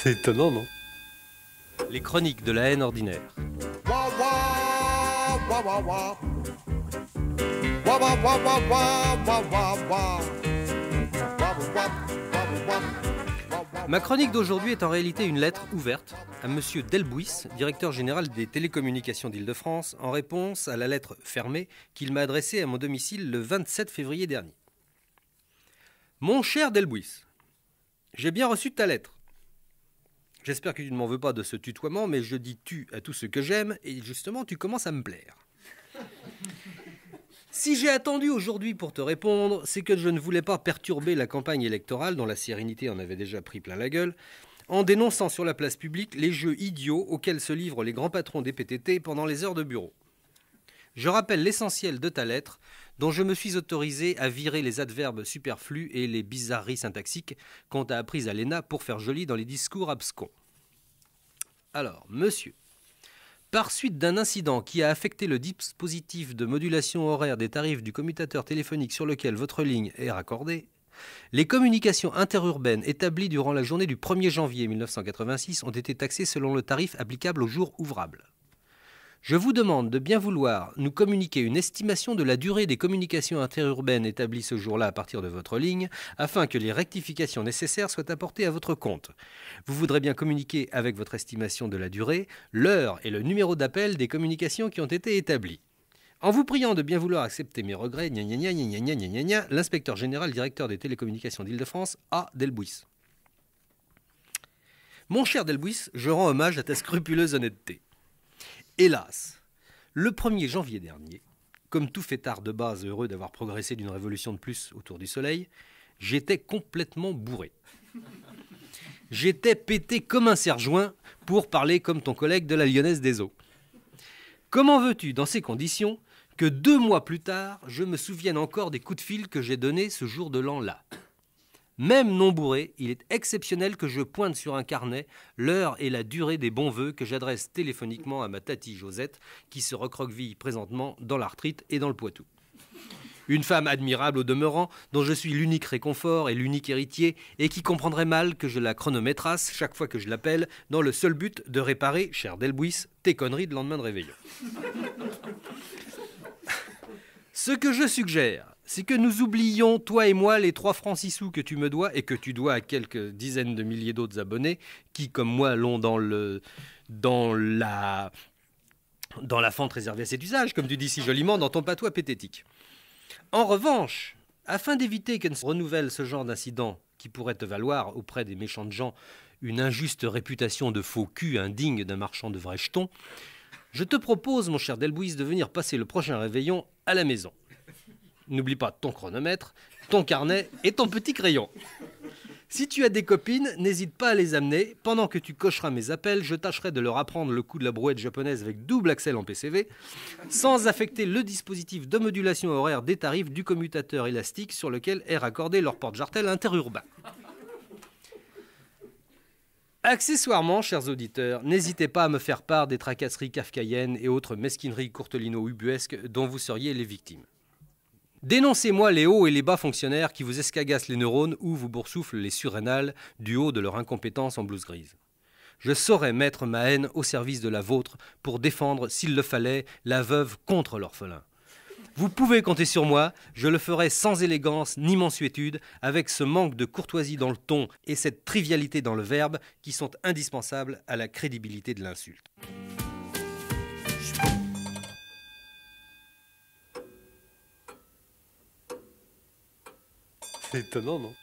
C'est étonnant, non? Les chroniques de la haine ordinaire. Ma chronique d'aujourd'hui est en réalité une lettre ouverte à Monsieur Delbouis, directeur général des télécommunications d'Île-de-France, en réponse à la lettre fermée qu'il m'a adressée à mon domicile le 27 février dernier. Mon cher Delbouis, j'ai bien reçu ta lettre. J'espère que tu ne m'en veux pas de ce tutoiement, mais je dis tu à tout ce que j'aime, et justement, tu commences à me plaire. Si j'ai attendu aujourd'hui pour te répondre, c'est que je ne voulais pas perturber la campagne électorale, dont la sérénité en avait déjà pris plein la gueule, en dénonçant sur la place publique les jeux idiots auxquels se livrent les grands patrons des PTT pendant les heures de bureau. Je rappelle l'essentiel de ta lettre, dont je me suis autorisé à virer les adverbes superflus et les bizarreries syntaxiques qu'on t'a apprises à l'ENA pour faire joli dans les discours abscons. Alors, monsieur, par suite d'un incident qui a affecté le dispositif de modulation horaire des tarifs du commutateur téléphonique sur lequel votre ligne est raccordée, les communications interurbaines établies durant la journée du 1er janvier 1986 ont été taxées selon le tarif applicable au jour ouvrable. Je vous demande de bien vouloir nous communiquer une estimation de la durée des communications interurbaines établies ce jour-là à partir de votre ligne, afin que les rectifications nécessaires soient apportées à votre compte. Vous voudrez bien communiquer avec votre estimation de la durée, l'heure et le numéro d'appel des communications qui ont été établies. En vous priant de bien vouloir accepter mes regrets, l'inspecteur général directeur des télécommunications d'Île-de-France, A. Delbouis. Mon cher Delbouis, je rends hommage à ta scrupuleuse honnêteté. Hélas, le 1er janvier dernier, comme tout fêtard de base heureux d'avoir progressé d'une révolution de plus autour du soleil, j'étais complètement bourré. J'étais pété comme un serre-joint pour parler comme ton collègue de la Lyonnaise des Eaux. Comment veux-tu, dans ces conditions, que 2 mois plus tard, je me souvienne encore des coups de fil que j'ai donnés ce jour de l'an-là? Même non bourré, il est exceptionnel que je pointe sur un carnet l'heure et la durée des bons vœux que j'adresse téléphoniquement à ma tati Josette, qui se recroqueville présentement dans l'arthrite et dans le Poitou. Une femme admirable au demeurant, dont je suis l'unique réconfort et l'unique héritier, et qui comprendrait mal que je la chronométrasse chaque fois que je l'appelle, dans le seul but de réparer, cher Delbouis, tes conneries de lendemain de réveillon. Ce que je suggère, c'est que nous oublions, toi et moi, les 3 francs 6 sous que tu me dois et que tu dois à quelques dizaines de milliers d'autres abonnés qui, comme moi, l'ont dans la fente réservée à cet usage, comme tu dis si joliment dans ton patois pététique. En revanche, afin d'éviter qu'elle se renouvelle ce genre d'incident qui pourrait te valoir auprès des méchantes gens une injuste réputation de faux cul indigne d'un marchand de vrais jetons, je te propose, mon cher Delbouis, de venir passer le prochain réveillon à la maison. N'oublie pas ton chronomètre, ton carnet et ton petit crayon. Si tu as des copines, n'hésite pas à les amener. Pendant que tu cocheras mes appels, je tâcherai de leur apprendre le coup de la brouette japonaise avec double axel en PCV, sans affecter le dispositif de modulation horaire des tarifs du commutateur élastique sur lequel est raccordé leur porte-jartel interurbain. Accessoirement, chers auditeurs, n'hésitez pas à me faire part des tracasseries kafkaïennes et autres mesquineries courtelino-ubuesques dont vous seriez les victimes. Dénoncez-moi les hauts et les bas fonctionnaires qui vous escagassent les neurones ou vous boursouflent les surrénales du haut de leur incompétence en blouse grise. Je saurais mettre ma haine au service de la vôtre pour défendre, s'il le fallait, la veuve contre l'orphelin. Vous pouvez compter sur moi, je le ferai sans élégance ni mansuétude, avec ce manque de courtoisie dans le ton et cette trivialité dans le verbe qui sont indispensables à la crédibilité de l'insulte. C'est étonnant, non?